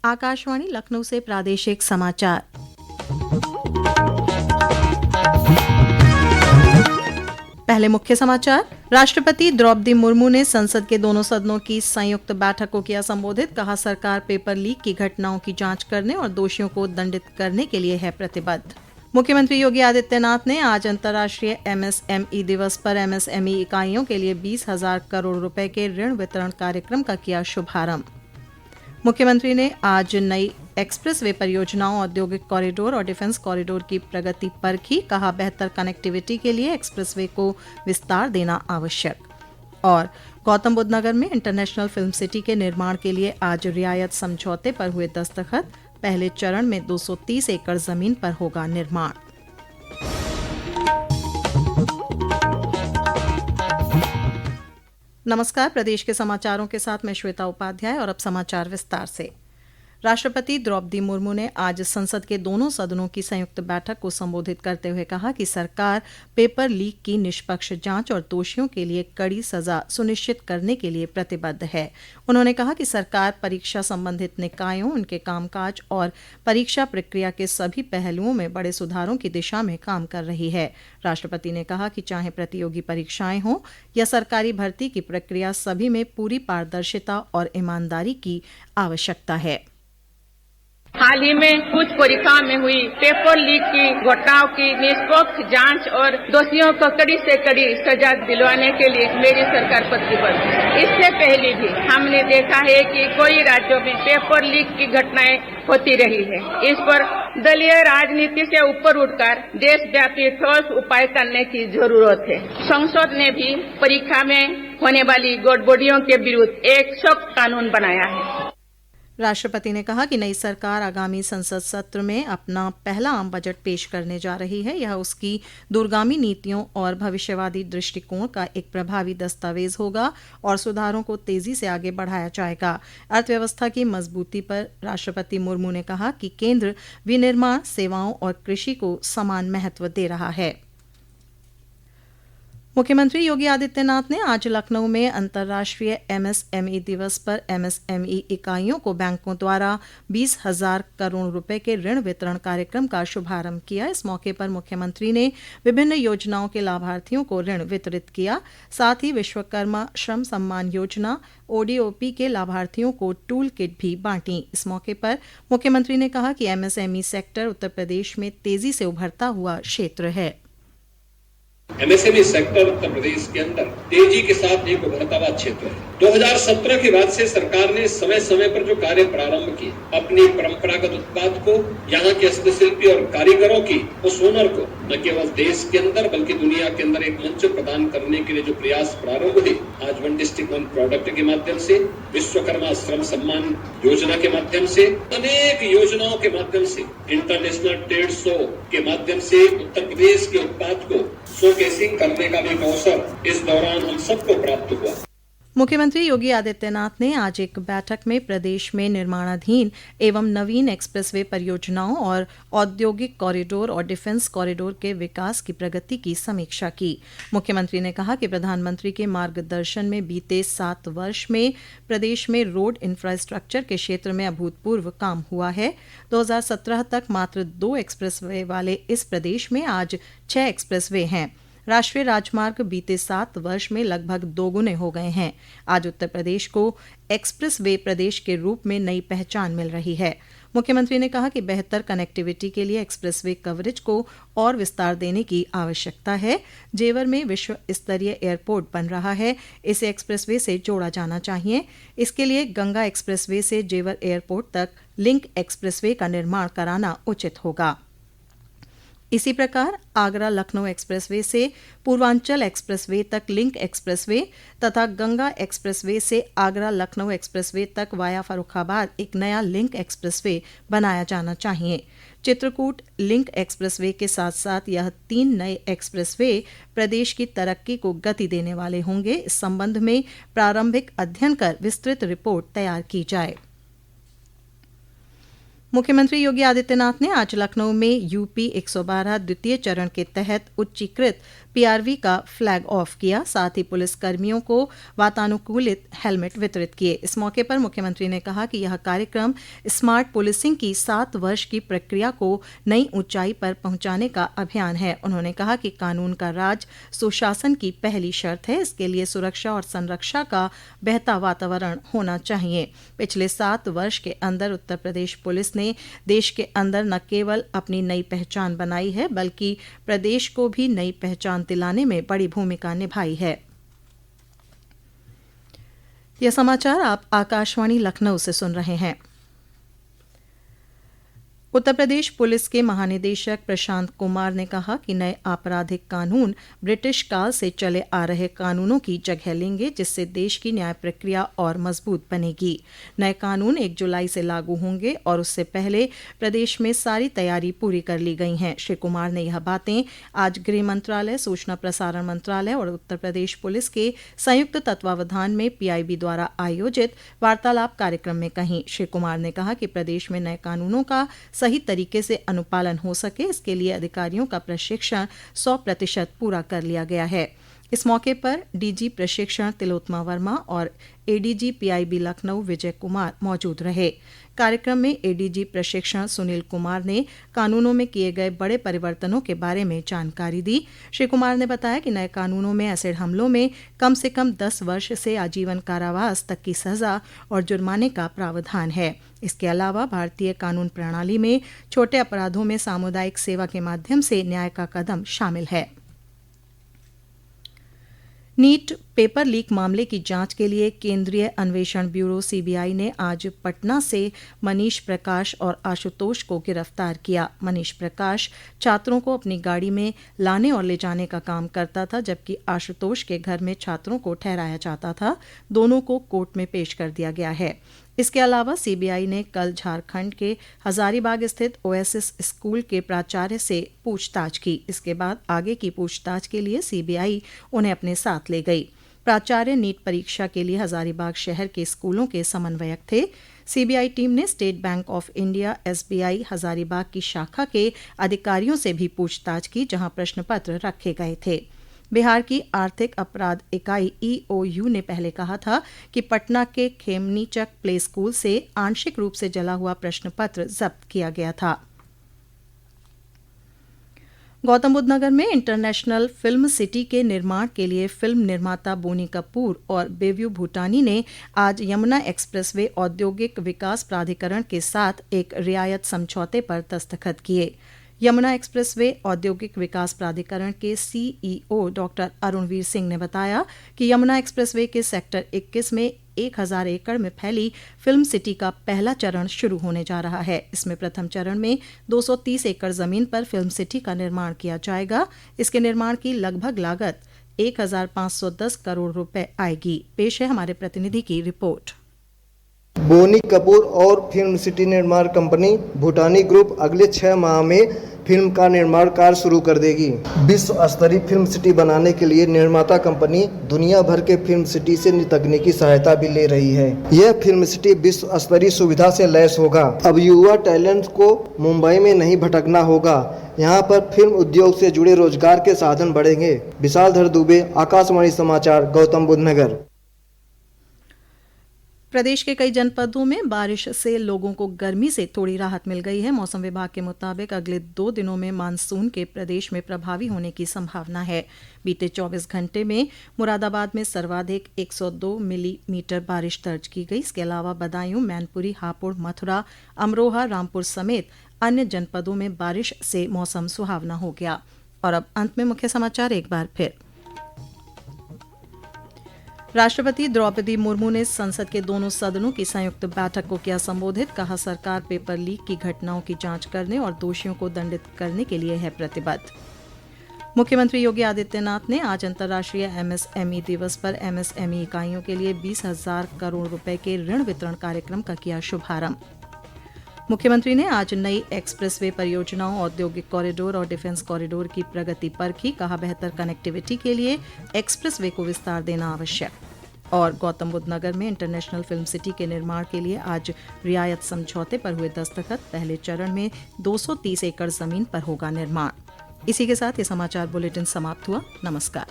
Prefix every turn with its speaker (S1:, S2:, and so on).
S1: आकाशवाणी लखनऊ से प्रादेशिक समाचार। पहले मुख्य समाचार। राष्ट्रपति द्रौपदी मुर्मू ने संसद के दोनों सदनों की संयुक्त बैठक को किया संबोधित। कहा, सरकार पेपर लीक की घटनाओं की जांच करने और दोषियों को दंडित करने के लिए है प्रतिबद्ध। मुख्यमंत्री योगी आदित्यनाथ ने आज अंतर्राष्ट्रीय एमएसएमई दिवस पर एमएसएमई इकाइयों के लिए 20,000 करोड़ रुपए के ऋण वितरण कार्यक्रम का किया शुभारंभ। मुख्यमंत्री ने आज नई एक्सप्रेस वे परियोजनाओं, औद्योगिक कॉरिडोर और डिफेंस कॉरिडोर की प्रगति परखी। कहा, बेहतर कनेक्टिविटी के लिए एक्सप्रेस वे को विस्तार देना आवश्यक। और गौतम बुद्ध नगर में इंटरनेशनल फिल्म सिटी के निर्माण के लिए आज रियायत समझौते पर हुए दस्तखत। पहले चरण में 230 एकड़ जमीन पर होगा निर्माण। नमस्कार, प्रदेश के समाचारों के साथ मैं श्वेता उपाध्याय और अब समाचार विस्तार से। राष्ट्रपति द्रौपदी मुर्मू ने आज संसद के दोनों सदनों की संयुक्त बैठक को संबोधित करते हुए कहा कि सरकार पेपर लीक की निष्पक्ष जांच और दोषियों के लिए कड़ी सजा सुनिश्चित करने के लिए प्रतिबद्ध है। उन्होंने कहा कि सरकार परीक्षा संबंधित निकायों, उनके कामकाज और परीक्षा प्रक्रिया के सभी पहलुओं में बड़े सुधारों की दिशा में काम कर रही है। राष्ट्रपति ने कहा कि चाहे प्रतियोगी परीक्षाएं हों या सरकारी भर्ती की प्रक्रिया, सभी में पूरी पारदर्शिता और ईमानदारी की आवश्यकता है।
S2: हाल ही में कुछ परीक्षाओं में हुई पेपर लीक की घटनाओं की निष्पक्ष जांच और दोषियों को कड़ी से कड़ी सजा दिलवाने के लिए मेरी सरकार प्रतिबद्ध है। इससे पहले भी हमने देखा है कि कई राज्यों में पेपर लीक की घटनाएं होती रही है। इस पर दलीय राजनीति से ऊपर उठकर देशव्यापी ठोस उपाय करने की जरूरत है। संसद ने भी परीक्षा में होने वाली गड़बड़ियों के विरुद्ध एक सख्त कानून बनाया है।
S1: राष्ट्रपति ने कहा कि नई सरकार आगामी संसद सत्र में अपना पहला आम बजट पेश करने जा रही है। यह उसकी दूरगामी नीतियों और भविष्यवादी दृष्टिकोण का एक प्रभावी दस्तावेज होगा और सुधारों को तेजी से आगे बढ़ाया जाएगा। अर्थव्यवस्था की मजबूती पर राष्ट्रपति मुर्मू ने कहा कि केंद्र विनिर्माण, सेवाओं और कृषि को समान महत्व दे रहा है। मुख्यमंत्री योगी आदित्यनाथ ने आज लखनऊ में अंतर्राष्ट्रीय एमएसएमई दिवस पर एमएसएमई इकाइयों को बैंकों द्वारा 20,000 करोड़ रुपए के ऋण वितरण कार्यक्रम का शुभारंभ किया। इस मौके पर मुख्यमंत्री ने विभिन्न योजनाओं के लाभार्थियों को ऋण वितरित किया। साथ ही विश्वकर्मा श्रम सम्मान योजना ओडीओपी के लाभार्थियों को टूल किट भी बांटी। इस मौके पर मुख्यमंत्री ने कहा कि एमएसएमई सेक्टर उत्तर प्रदेश में तेजी से उभरता हुआ क्षेत्र है।
S3: एमएसएमई सेक्टर उत्तर प्रदेश के अंदर तेजी के साथ एक उभरता हुआ क्षेत्र है। 2017 के बाद से सरकार ने समय समय पर जो कार्य प्रारंभ किए, अपनी परंपरागत उत्पाद को, यहाँ के हस्तशिल्पी और कारीगरों की उस हुनर को न केवल देश के अंदर बल्कि दुनिया के अंदर एक मंच प्रदान करने के लिए जो प्रयास प्रारंभ हुए, आज वन डिस्ट्रिक्ट वन प्रोडक्ट के माध्यम से, विश्वकर्मा श्रम सम्मान योजना के माध्यम से, अनेक योजनाओं के माध्यम से, इंटरनेशनल ट्रेड शो के माध्यम से उत्तर प्रदेश के उत्पाद को शोकेसिंग करने का भी एक अवसर इस दौरान हम सबको प्राप्त हुआ।
S1: मुख्यमंत्री योगी आदित्यनाथ ने आज एक बैठक में प्रदेश में निर्माणाधीन एवं नवीन एक्सप्रेसवे परियोजनाओं और औद्योगिक कॉरिडोर और डिफेंस कॉरिडोर के विकास की प्रगति की समीक्षा की। मुख्यमंत्री ने कहा कि प्रधानमंत्री के मार्गदर्शन में बीते 7 वर्ष में प्रदेश में रोड इंफ्रास्ट्रक्चर के क्षेत्र में अभूतपूर्व काम हुआ है। 2017 तक मात्र 2 एक्सप्रेसवे वाले इस प्रदेश में आज 6 एक्सप्रेसवे हैं। राष्ट्रीय राजमार्ग बीते 7 वर्ष में लगभग दोगुने हो गए हैं। आज उत्तर प्रदेश को एक्सप्रेस वे प्रदेश के रूप में नई पहचान मिल रही है। मुख्यमंत्री ने कहा कि बेहतर कनेक्टिविटी के लिए एक्सप्रेस वे कवरेज को और विस्तार देने की आवश्यकता है। जेवर में विश्व स्तरीय एयरपोर्ट बन रहा है, इसे एक्सप्रेस वे से जोड़ा जाना चाहिए। इसके लिए गंगा एक्सप्रेस वे से जेवर एयरपोर्ट तक लिंक एक्सप्रेस वे का निर्माण कराना उचित होगा। इसी प्रकार आगरा लखनऊ एक्सप्रेसवे से पूर्वांचल एक्सप्रेसवे तक लिंक एक्सप्रेसवे तथा गंगा एक्सप्रेसवे से आगरा लखनऊ एक्सप्रेसवे तक वाया फर्रुखाबाद एक नया लिंक एक्सप्रेसवे बनाया जाना चाहिए। चित्रकूट लिंक एक्सप्रेसवे के साथ साथ यह 3 नए एक्सप्रेसवे प्रदेश की तरक्की को गति देने वाले होंगे। इस संबंध में प्रारंभिक अध्ययन कर विस्तृत रिपोर्ट तैयार की जाए। मुख्यमंत्री योगी आदित्यनाथ ने आज लखनऊ में यूपी 112 द्वितीय चरण के तहत उच्चीकृत पीआरवी का फ्लैग ऑफ किया। साथ ही पुलिस कर्मियों को वातानुकूलित हेलमेट वितरित किए। इस मौके पर मुख्यमंत्री ने कहा कि यह कार्यक्रम स्मार्ट पुलिसिंग की 7 वर्ष की प्रक्रिया को नई ऊंचाई पर पहुंचाने का अभियान है। उन्होंने कहा कि कानून का राज सुशासन की पहली शर्त है। इसके लिए सुरक्षा और संरक्षा का बेहतर वातावरण होना चाहिए। पिछले 7 वर्ष के अंदर उत्तर प्रदेश पुलिस ने देश के अंदर न केवल अपनी नई पहचान बनाई है, बल्कि प्रदेश को भी नई पहचान दिलाने में बड़ी भूमिका निभाई है। यह समाचार आप आकाशवाणी लखनऊ से सुन रहे हैं। उत्तर प्रदेश पुलिस के महानिदेशक प्रशांत कुमार ने कहा कि नए आपराधिक कानून ब्रिटिश काल से चले आ रहे कानूनों की जगह लेंगे, जिससे देश की न्याय प्रक्रिया और मजबूत बनेगी। नए कानून 1 जुलाई से लागू होंगे और उससे पहले प्रदेश में सारी तैयारी पूरी कर ली गई हैं। श्री कुमार ने यह बातें आज गृह मंत्रालय, सूचना प्रसारण मंत्रालय और उत्तर प्रदेश पुलिस के संयुक्त तत्वावधान में पीआईबी द्वारा आयोजित वार्तालाप कार्यक्रम में कहीं। श्री कुमार ने कहा कि प्रदेश में नए कानूनों का सही तरीके से अनुपालन हो सके, इसके लिए अधिकारियों का प्रशिक्षण 100% पूरा कर लिया गया है। इस मौके पर डीजी प्रशिक्षण तिलोत्तमा वर्मा और एडीजी पीआईबी लखनऊ विजय कुमार मौजूद रहे। कार्यक्रम में एडीजी प्रशिक्षण सुनील कुमार ने कानूनों में किए गए बड़े परिवर्तनों के बारे में जानकारी दी। श्री कुमार ने बताया कि नए कानूनों में एसिड हमलों में कम से कम 10 वर्ष से आजीवन कारावास तक की सजा और जुर्माने का प्रावधान है। इसके अलावा भारतीय कानून प्रणाली में छोटे अपराधों में सामुदायिक सेवा के माध्यम से न्याय का कदम शामिल है। नीट पेपर लीक मामले की जांच के लिए केंद्रीय अन्वेषण ब्यूरो सीबीआई ने आज पटना से मनीष प्रकाश और आशुतोष को गिरफ्तार किया। मनीष प्रकाश छात्रों को अपनी गाड़ी में लाने और ले जाने का काम करता था, जबकि आशुतोष के घर में छात्रों को ठहराया जाता था। दोनों को कोर्ट में पेश कर दिया गया है। इसके अलावा सीबीआई ने कल झारखंड के हजारीबाग स्थित ओएसिस स्कूल के प्राचार्य से पूछताछ की। इसके बाद आगे की पूछताछ के लिए सीबीआई उन्हें अपने साथ ले गई। प्राचार्य नीट परीक्षा के लिए हजारीबाग शहर के स्कूलों के समन्वयक थे। सीबीआई टीम ने state bank of India SBI Hazaribagh की शाखा के अधिकारियों से भी पूछताछ की, जहां प्रश्न पत्र रखे गए थे। बिहार की आर्थिक अपराध इकाई ईओयू ने पहले कहा था कि पटना के खेमनीचक प्ले स्कूल से आंशिक रूप से जला हुआ प्रश्न पत्र जब्त किया गया था। गौतम बुद्ध नगर में इंटरनेशनल फिल्म सिटी के निर्माण के लिए फिल्म निर्माता बोनी कपूर और बेव्यू भूटानी ने आज यमुना एक्सप्रेसवे औद्योगिक विकास प्राधिकरण के साथ एक रियायत समझौते पर दस्तखत किए। यमुना एक्सप्रेसवे औद्योगिक विकास प्राधिकरण के सीईओ डॉक्टर अरुणवीर सिंह ने बताया कि यमुना एक्सप्रेसवे के सेक्टर 21 में 1000 एकड़ में फैली फिल्म सिटी का पहला चरण शुरू होने जा रहा है। इसमें प्रथम चरण में 230 एकड़ जमीन पर फिल्म सिटी का निर्माण किया जाएगा। इसके निर्माण की लगभग लागत 1510 करोड़ रुपए आएगी। पेश है हमारे प्रतिनिधि की रिपोर्ट।
S4: बोनी कपूर और फिल्म सिटी निर्माण कंपनी भूटानी ग्रुप अगले 6 माह में फिल्म का निर्माण कार्य शुरू कर देगी। विश्व स्तरीय फिल्म सिटी बनाने के लिए निर्माता कंपनी दुनिया भर के फिल्म सिटी से तकनीकी सहायता भी ले रही है। यह फिल्म सिटी विश्व स्तरीय सुविधा से लैस होगा। अब युवा टैलेंट को मुंबई में नहीं भटकना होगा। यहाँ पर फिल्म उद्योग से जुड़े रोजगार के साधन बढ़ेंगे। विशालधर दुबे, आकाशवाणी समाचार, गौतम बुद्ध नगर।
S1: प्रदेश के कई जनपदों में बारिश से लोगों को गर्मी से थोड़ी राहत मिल गई है। मौसम विभाग के मुताबिक अगले 2 दिनों में मानसून के प्रदेश में प्रभावी होने की संभावना है। बीते 24 घंटे में मुरादाबाद में सर्वाधिक 102 मिलीमीटर बारिश दर्ज की गई। इसके अलावा बदायूं, मैनपुरी, हापुड़, मथुरा, अमरोहा, रामपुर समेत अन्य जनपदों में बारिश से मौसम सुहावना हो गया। और अब अंत में मुख्य समाचार एक बार फिर। राष्ट्रपति द्रौपदी मुर्मू ने संसद के दोनों सदनों की संयुक्त बैठक को किया संबोधित। कहा, सरकार पेपर लीक की घटनाओं की जांच करने और दोषियों को दंडित करने के लिए है प्रतिबद्ध। मुख्यमंत्री योगी आदित्यनाथ ने आज अंतर्राष्ट्रीय एमएसएमई दिवस पर एमएसएमई इकाइयों के लिए 20,000 करोड़ रुपए के ऋण वितरण कार्यक्रम का किया शुभारंभ। मुख्यमंत्री ने आज नई एक्सप्रेसवे परियोजनाओं, औद्योगिक कॉरिडोर और डिफेंस कॉरिडोर की प्रगति परखी। कहा, बेहतर कनेक्टिविटी के लिए एक्सप्रेसवे को विस्तार देना आवश्यक। और गौतम बुद्ध नगर में इंटरनेशनल फिल्म सिटी के निर्माण के लिए आज रियायत समझौते पर हुए दस्तखत। पहले चरण में 230 एकड़ जमीन पर होगा निर्माण। इसी के साथ ये समाचार बुलेटिन समाप्त हुआ। नमस्कार।